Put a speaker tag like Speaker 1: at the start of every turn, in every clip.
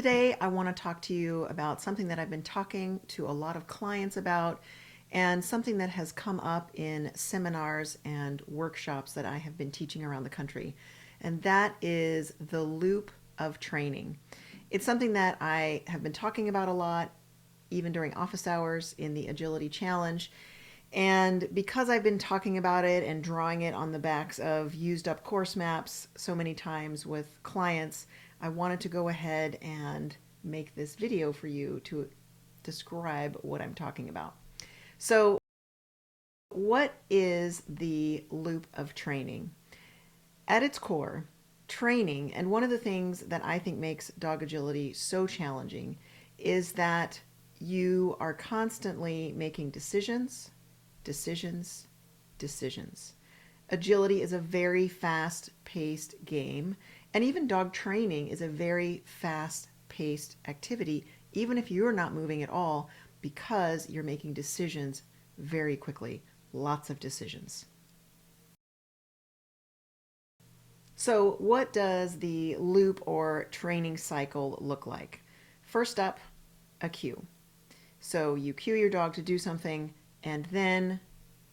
Speaker 1: Today, I want to talk to you about something that I've been talking to a lot of clients about and something that has come up in seminars and workshops that I have been teaching around the country. And that is the loop of training. It's something that I have been talking about a lot, even during office hours in the Agility Challenge. And because I've been talking about it and drawing it on the backs of used up course maps so many times with clients, I wanted to go ahead and make this video for you to describe what I'm talking about. So, what is the loop of training? At its core, training, and one of the things that I think makes dog agility so challenging, is that you are constantly making decisions, decisions, decisions. Agility is a very fast-paced game, and even dog training is a very fast-paced activity, even if you're not moving at all, because you're making decisions very quickly. Lots of decisions. So, what does the loop or training cycle look like? First up, a cue. So, you cue your dog to do something, and then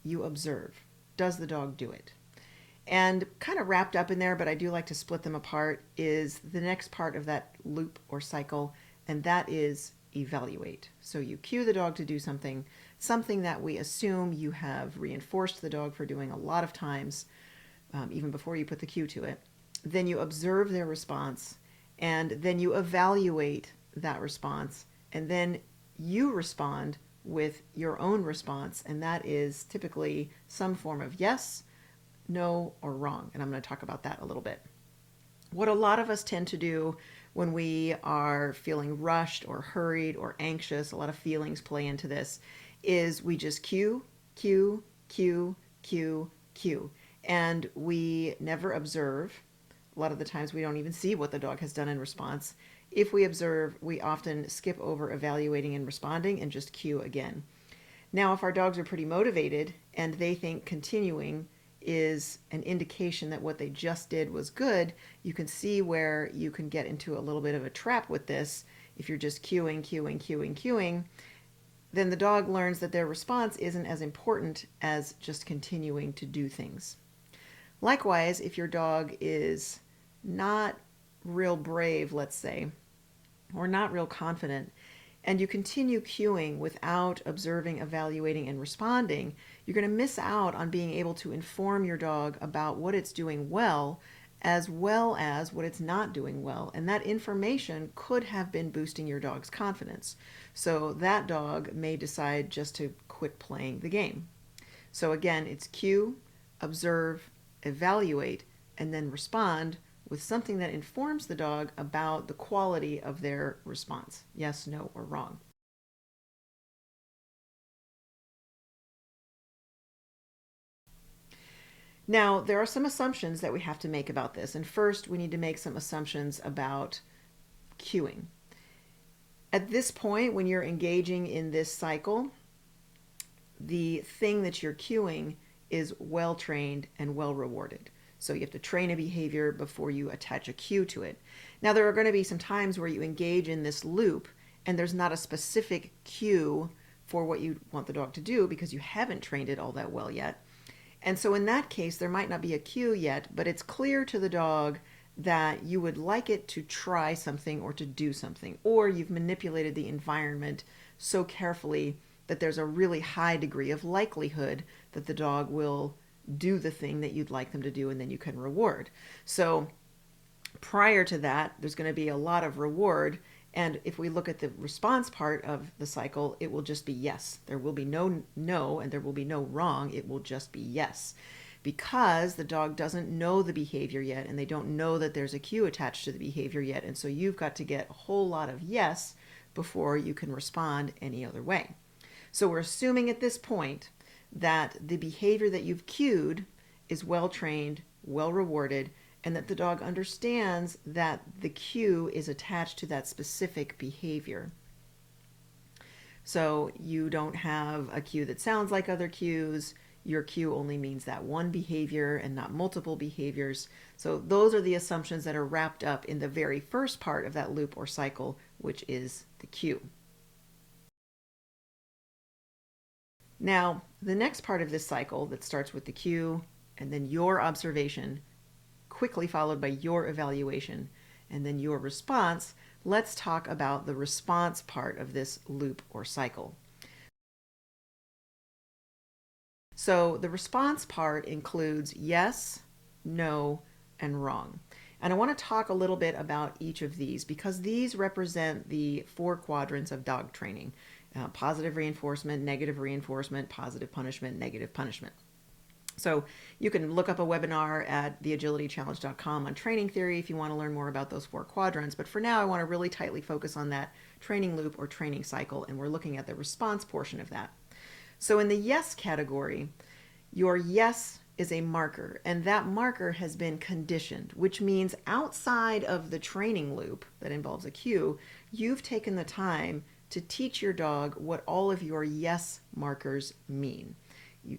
Speaker 1: you observe. Does the dog do it? And kind of wrapped up in there, but I do like to split them apart, is the next part of that loop or cycle, and that is evaluate. So you cue the dog to do something, something that we assume you have reinforced the dog for doing a lot of times, even before you put the cue to it. Then you observe their response, and then you evaluate that response, and then you respond with your own response, and that is typically some form of yes, no, or wrong. And I'm going to talk about that a little bit. What a lot of us tend to do when we are feeling rushed or hurried or anxious, a lot of feelings play into this, is we just cue, cue, cue, cue, cue. And we never observe. A lot of the times we don't even see what the dog has done in response. If we observe, we often skip over evaluating and responding and just cue again. Now, if our dogs are pretty motivated and they think continuing is an indication that what they just did was good, you can see where you can get into a little bit of a trap with this. If you're just cueing, cueing, cueing, cueing, then the dog learns that their response isn't as important as just continuing to do things. Likewise, if your dog is not real brave, let's say, or not real confident, and you continue cueing without observing, evaluating, and responding, you're going to miss out on being able to inform your dog about what it's doing well as what it's not doing well. And that information could have been boosting your dog's confidence. So that dog may decide just to quit playing the game. So again, it's cue, observe, evaluate, and then respond with something that informs the dog about the quality of their response. Yes, no, or wrong. Now, there are some assumptions that we have to make about this. And first, we need to make some assumptions about cueing. At this point, when you're engaging in this cycle, the thing that you're cueing is well trained and well rewarded. So you have to train a behavior before you attach a cue to it. Now, there are going to be some times where you engage in this loop and there's not a specific cue for what you want the dog to do because you haven't trained it all that well yet. And so in that case, there might not be a cue yet, but it's clear to the dog that you would like it to try something or to do something, or you've manipulated the environment so carefully that there's a really high degree of likelihood that the dog will do the thing that you'd like them to do, and then you can reward. So prior to that, there's going to be a lot of reward. And if we look at the response part of the cycle, it will just be yes. There will be no no and there will be no wrong. It will just be yes. Because the dog doesn't know the behavior yet and they don't know that there's a cue attached to the behavior yet. And so you've got to get a whole lot of yes before you can respond any other way. So we're assuming at this point that the behavior that you've cued is well trained, well rewarded, and that the dog understands that the cue is attached to that specific behavior. So you don't have a cue that sounds like other cues. your cue only means that one behavior and not multiple behaviors. So those are the assumptions that are wrapped up in the very first part of that loop or cycle, which is the cue. Now, the next part of this cycle that starts with the cue and then your observation, quickly followed by your evaluation, and then your response, let's talk about the response part of this loop or cycle. So the response part includes yes, no, and wrong. And I want to talk a little bit about each of these because these represent the 4 quadrants of dog training: positive reinforcement, negative reinforcement, positive punishment, negative punishment. So you can look up a webinar at theagilitychallenge.com on training theory if you want to learn more about those 4 quadrants. But for now, I want to really tightly focus on that training loop or training cycle, and we're looking at the response portion of that. So in the yes category, your yes is a marker, and that marker has been conditioned, which means outside of the training loop that involves a cue, you've taken the time to teach your dog what all of your yes markers mean.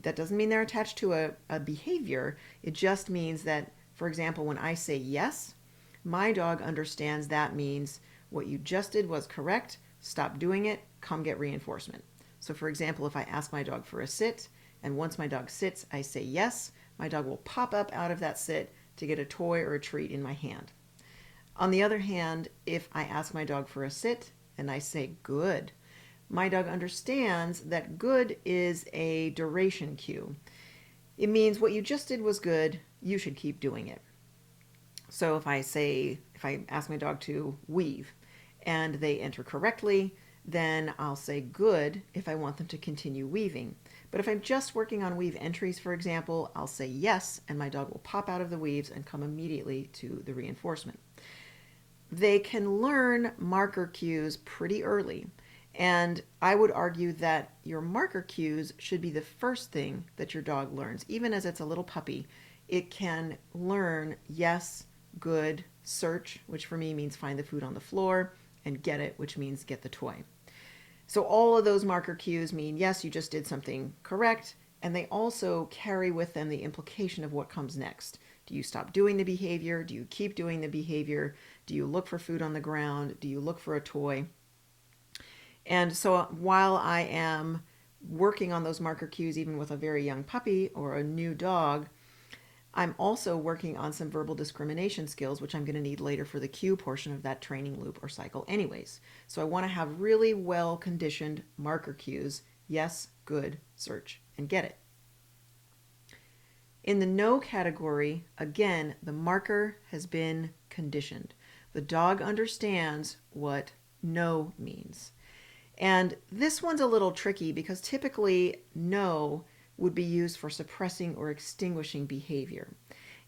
Speaker 1: That doesn't mean they're attached to a behavior. It just means that, for example, when I say yes, my dog understands that means what you just did was correct, stop doing it, come get reinforcement. So for example, if I ask my dog for a sit, and once my dog sits, I say yes, my dog will pop up out of that sit to get a toy or a treat in my hand. On the other hand, if I ask my dog for a sit and I say good, my dog understands that good is a duration cue. It means what you just did was good, you should keep doing it. So if I ask my dog to weave and they enter correctly, then I'll say good if I want them to continue weaving. But if I'm just working on weave entries, for example, I'll say yes, and my dog will pop out of the weaves and come immediately to the reinforcement. They can learn marker cues pretty early, and I would argue that your marker cues should be the first thing that your dog learns. Even as it's a little puppy, it can learn yes, good, search, which for me means find the food on the floor, and get it, which means get the toy. So all of those marker cues mean, yes, you just did something correct, and they also carry with them the implication of what comes next. Do you stop doing the behavior? Do you keep doing the behavior? Do you look for food on the ground? Do you look for a toy? And so while I am working on those marker cues, even with a very young puppy or a new dog, I'm also working on some verbal discrimination skills, which I'm going to need later for the cue portion of that training loop or cycle anyways. So I want to have really well conditioned marker cues: yes, good, search, and get it. In the no category, again, the marker has been conditioned. The dog understands what no means. And this one's a little tricky because typically no would be used for suppressing or extinguishing behavior.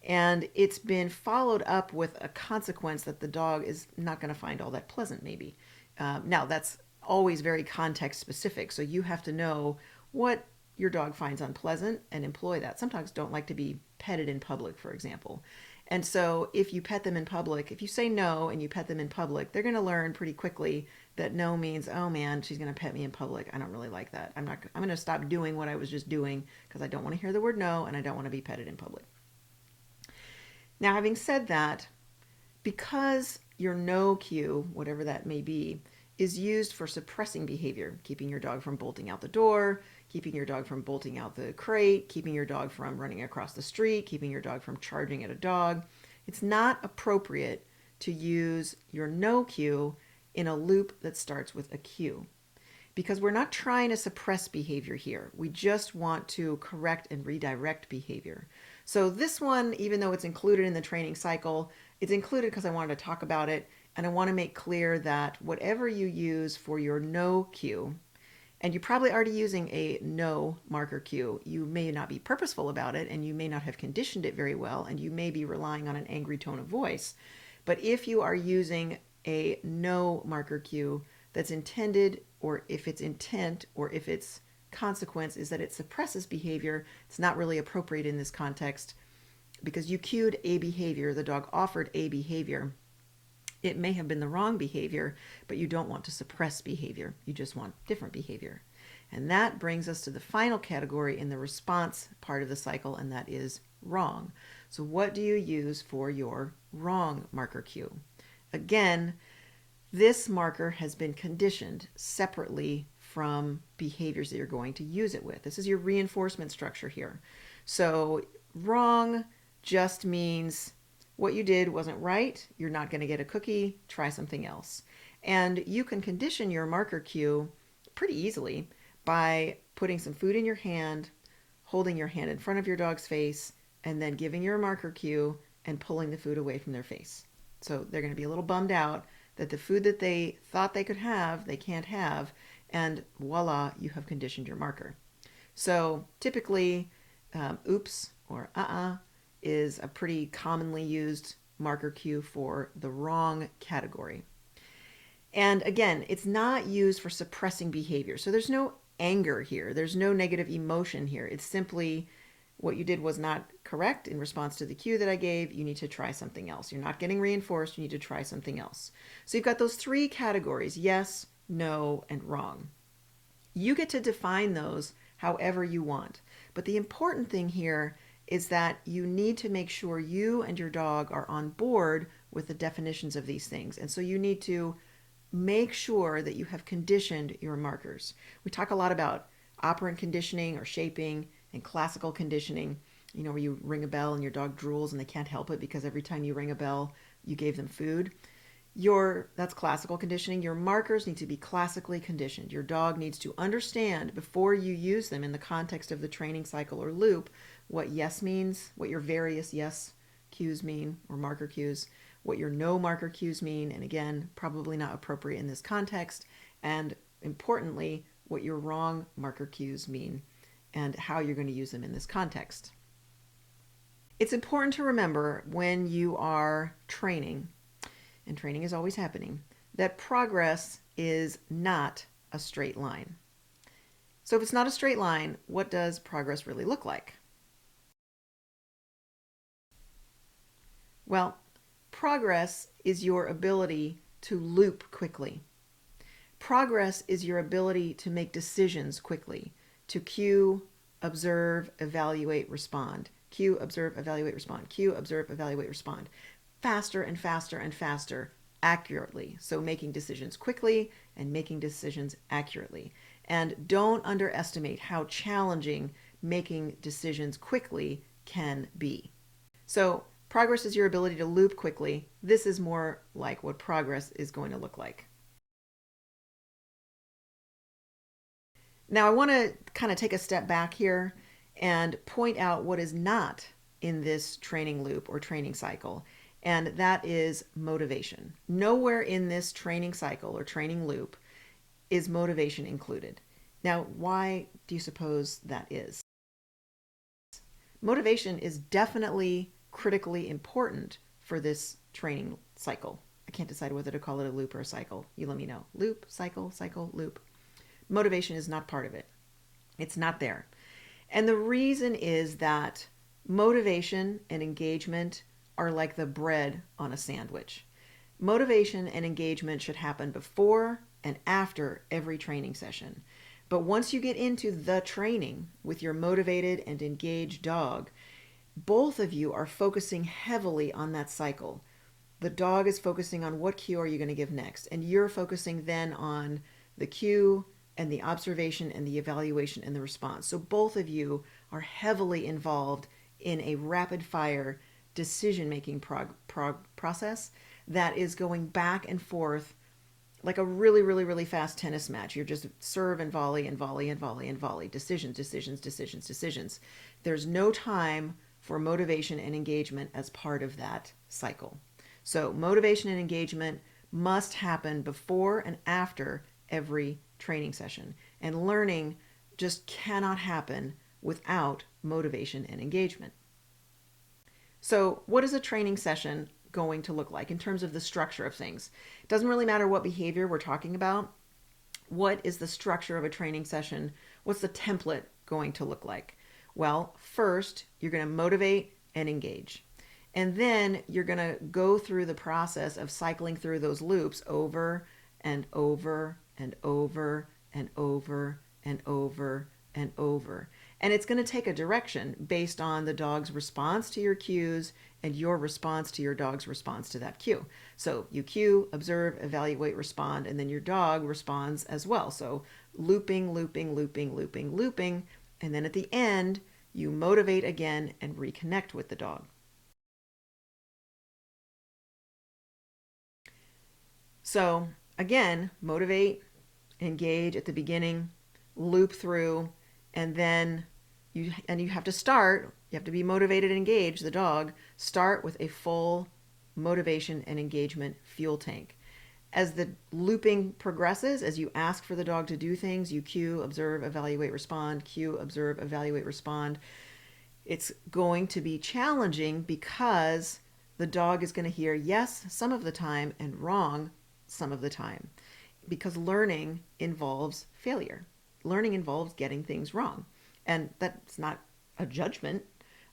Speaker 1: And it's been followed up with a consequence that the dog is not going to find all that pleasant, maybe. Now, that's always very context specific, so you have to know what your dog finds unpleasant and employ that. Some dogs don't like to be petted in public, for example. And so if you pet them in public, if you say no and you pet them in public, they're going to learn pretty quickly that no means, oh man, she's going to pet me in public. I don't really like that. I'm going to stop doing what I was just doing because I don't want to hear the word no and I don't want to be petted in public. Now, having said that, because your no cue, whatever that may be, is used for suppressing behavior, keeping your dog from bolting out the door, keeping your dog from bolting out the crate, keeping your dog from running across the street, keeping your dog from charging at a dog, it's not appropriate to use your no cue in a loop that starts with a cue, because we're not trying to suppress behavior here. We just want to correct and redirect behavior. So this one, even though it's included in the training cycle, it's included because I wanted to talk about it, and I want to make clear that whatever you use for your no cue, and you're probably already using a no marker cue, you may not be purposeful about it, and you may not have conditioned it very well, and you may be relying on an angry tone of voice. But if you are using a no marker cue that's intended, or if its intent, or if its consequence is that it suppresses behavior, it's not really appropriate in this context because you cued a behavior, the dog offered a behavior. It may have been the wrong behavior, but you don't want to suppress behavior. You just want different behavior. And that brings us to the final category in the response part of the cycle, and that is wrong. So what do you use for your wrong marker cue? Again, this marker has been conditioned separately from behaviors that you're going to use it with. This is your reinforcement structure here. So wrong just means what you did wasn't right. You're not going to get a cookie. Try something else. And you can condition your marker cue pretty easily by putting some food in your hand, holding your hand in front of your dog's face, and then giving your marker cue and pulling the food away from their face. So they're going to be a little bummed out that the food that they thought they could have, they can't have, and voila, you have conditioned your marker. So typically, oops or is a pretty commonly used marker cue for the wrong category. And again, it's not used for suppressing behavior. So there's no anger here. There's no negative emotion here. It's simply what you did was not correct in response to the cue that I gave. You need to try something else. You're not getting reinforced. You need to try something else. So you've got those three categories: yes, no, and wrong. You get to define those however you want. But the important thing here is that you need to make sure you and your dog are on board with the definitions of these things. And so you need to make sure that you have conditioned your markers. We talk a lot about operant conditioning or shaping and classical conditioning, you know, where you ring a bell and your dog drools and they can't help it because every time you ring a bell, you gave them food. That's classical conditioning. Your markers need to be classically conditioned. Your dog needs to understand before you use them in the context of the training cycle or loop what yes means, what your various yes cues mean or marker cues, what your no marker cues mean, and again, probably not appropriate in this context, and importantly, what your wrong marker cues mean and how you're going to use them in this context. It's important to remember when you are training, and training is always happening, that progress is not a straight line. So if it's not a straight line, what does progress really look like? Well, progress is your ability to loop quickly. Progress is your ability to make decisions quickly, to cue, observe, evaluate, respond. Cue, observe, evaluate, respond. Cue, observe, evaluate, respond. Faster and faster and faster, accurately. So making decisions quickly and making decisions accurately. And don't underestimate how challenging making decisions quickly can be. So progress is your ability to loop quickly. This is more like what progress is going to look like. Now I want to kind of take a step back here and point out what is not in this training loop or training cycle, and that is motivation. Nowhere in this training cycle or training loop is motivation included. Now, why do you suppose that is? Motivation is definitely critically important for this training cycle. I can't decide whether to call it a loop or a cycle. You let me know. Loop, cycle, loop. Motivation is not part of it. It's not there. And the reason is that motivation and engagement are like the bread on a sandwich. Motivation and engagement should happen before and after every training session. But once you get into the training with your motivated and engaged dog, both of you are focusing heavily on that cycle. The dog is focusing on what cue are you going to give next, and you're focusing then on the cue and the observation and the evaluation and the response. So both of you are heavily involved in a rapid fire decision-making process that is going back and forth like a really, really, really fast tennis match. You're just serve and volley and volley and volley and volley. Decisions, decisions, decisions, decisions. There's no time for motivation and engagement as part of that cycle. So motivation and engagement must happen before and after every training session. And learning just cannot happen without motivation and engagement. So what is a training session going to look like in terms of the structure of things? It doesn't really matter what behavior we're talking about. What is the structure of a training session? What's the template going to look like? Well, first, you're going to motivate and engage. And then you're going to go through the process of cycling through those loops over and over and over and over and over and over. And it's going to take a direction based on the dog's response to your cues and your response to your dog's response to that cue. So you cue, observe, evaluate, respond, and then your dog responds as well. So looping, looping, looping, looping, looping. And then at the end, you motivate again and reconnect with the dog. So again, motivate, engage at the beginning, loop through, and then you have to start, you have to be motivated and engage the dog, start with a full motivation and engagement fuel tank. As the looping progresses, as you ask for the dog to do things, you cue, observe, evaluate, respond, cue, observe, evaluate, respond. It's going to be challenging because the dog is going to hear yes some of the time and wrong some of the time, because learning involves failure. Learning involves getting things wrong. And that's not a judgment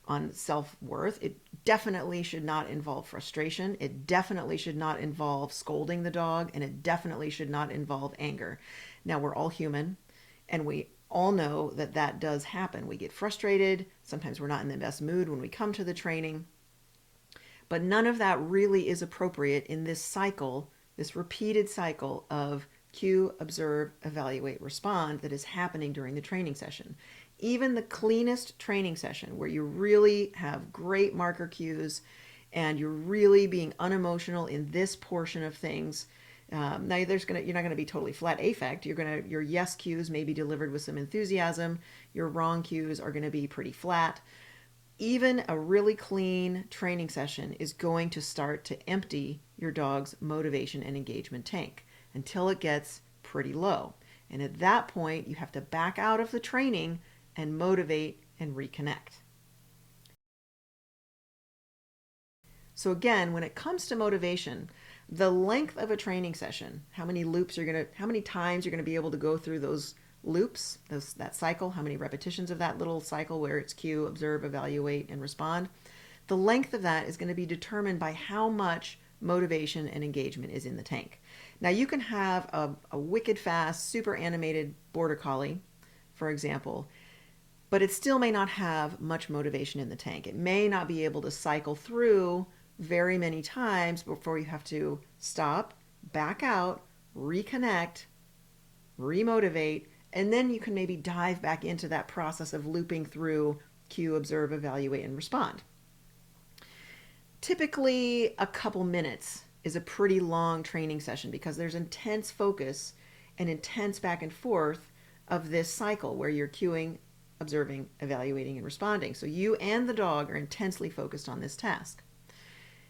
Speaker 1: on self-worth. It definitely should not involve frustration. It definitely should not involve scolding the dog, and it definitely should not involve anger. Now, we're all human, and we all know that that does happen. We get frustrated. Sometimes we're not in the best mood when we come to the training. But none of that really is appropriate in this cycle, this repeated cycle of cue, observe, evaluate, respond that is happening during the training session. Even the cleanest training session where you really have great marker cues and you're really being unemotional in this portion of things. Now you're not going to be totally flat affect. Your yes cues may be delivered with some enthusiasm. Your wrong cues are going to be pretty flat. Even a really clean training session is going to start to empty your dog's motivation and engagement tank until it gets pretty low. And at that point, you have to back out of the training and motivate and reconnect. So again, when it comes to motivation, the length of a training session, how many times you're going to be able to go through those loops, that cycle, how many repetitions of that little cycle where it's cue, observe, evaluate, and respond, the length of that is going to be determined by how much motivation and engagement is in the tank. Now you can have a wicked fast, super animated border collie, for example, but it still may not have much motivation in the tank. It may not be able to cycle through very many times before you have to stop, back out, reconnect, remotivate, and then you can maybe dive back into that process of looping through cue, observe, evaluate, and respond. Typically, a couple minutes is a pretty long training session because there's intense focus and intense back and forth of this cycle where you're cueing, observing, evaluating, and responding. So you and the dog are intensely focused on this task.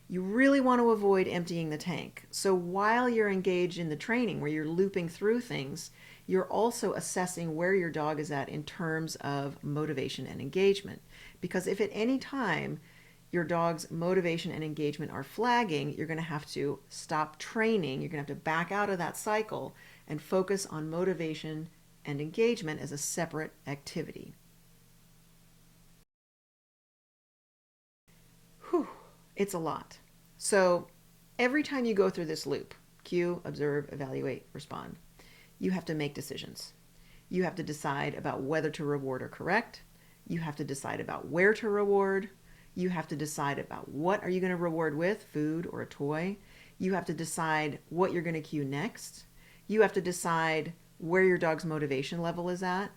Speaker 1: You really want to avoid emptying the tank. So while you're engaged in the training where you're looping through things, you're also assessing where your dog is at in terms of motivation and engagement. Because if at any time your dog's motivation and engagement are flagging, you're going to have to stop training. You're going to have to back out of that cycle and focus on motivation and engagement as a separate activity. Whew, it's a lot. So every time you go through this loop, cue, observe, evaluate, respond, you have to make decisions. You have to decide about whether to reward or correct. You have to decide about where to reward. You have to decide about what are you going to reward with, food or a toy. You have to decide what you're going to cue next. You have to decide where your dog's motivation level is at.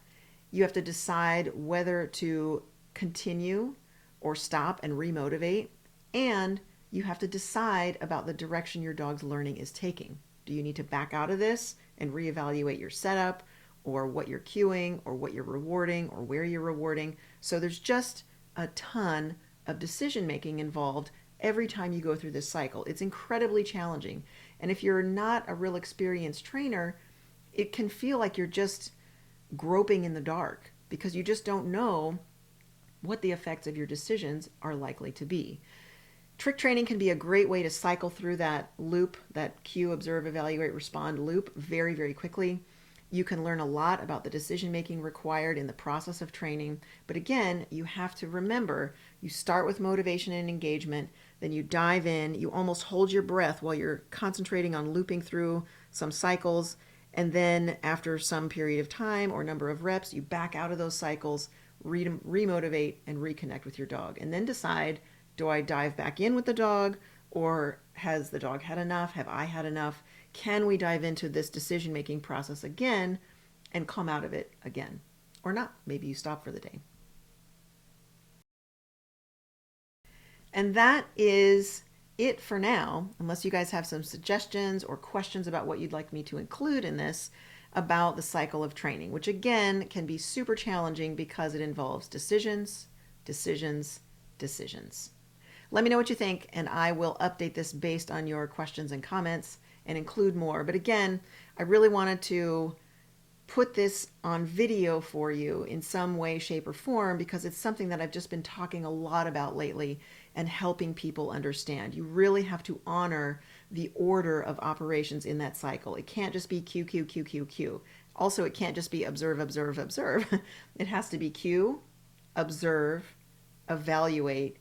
Speaker 1: You have to decide whether to continue or stop and remotivate. And you have to decide about the direction your dog's learning is taking. Do you need to back out of this and reevaluate your setup or what you're cueing or what you're rewarding or where you're rewarding? So there's just a ton of decision making involved every time you go through this cycle. It's incredibly challenging. And if you're not a real experienced trainer, it can feel like you're just groping in the dark because you just don't know what the effects of your decisions are likely to be. Trick training can be a great way to cycle through that loop, that cue, observe, evaluate, respond loop very, very quickly. You can learn a lot about the decision making required in the process of training. But again, you have to remember, you start with motivation and engagement, then you dive in, you almost hold your breath while you're concentrating on looping through some cycles, And then after some period of time or number of reps, you back out of those cycles, remotivate, and reconnect with your dog. And then decide, do I dive back in with the dog, or has the dog had enough? Have I had enough? Can we dive into this decision making process again and come out of it again? Or not. Maybe you stop for the day. And that is it for now, unless you guys have some suggestions or questions about what you'd like me to include in this about the cycle of training, which again can be super challenging because it involves decisions, decisions, decisions. Let me know what you think, and I will update this based on your questions and comments and include more. But again, I really wanted to put this on video for you in some way, shape, or form because it's something that I've just been talking a lot about lately and helping people understand. You really have to honor the order of operations in that cycle. It can't just be Q, Q, Q, Q, Q. Also, it can't just be observe, observe, observe. It has to be cue, observe, evaluate,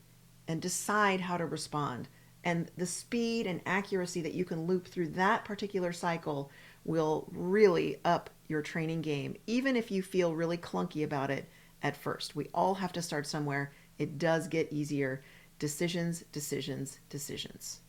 Speaker 1: and decide how to respond. And the speed and accuracy that you can loop through that particular cycle will really up your training game, even if you feel really clunky about it at first. We all have to start somewhere. It does get easier. Decisions, decisions, decisions.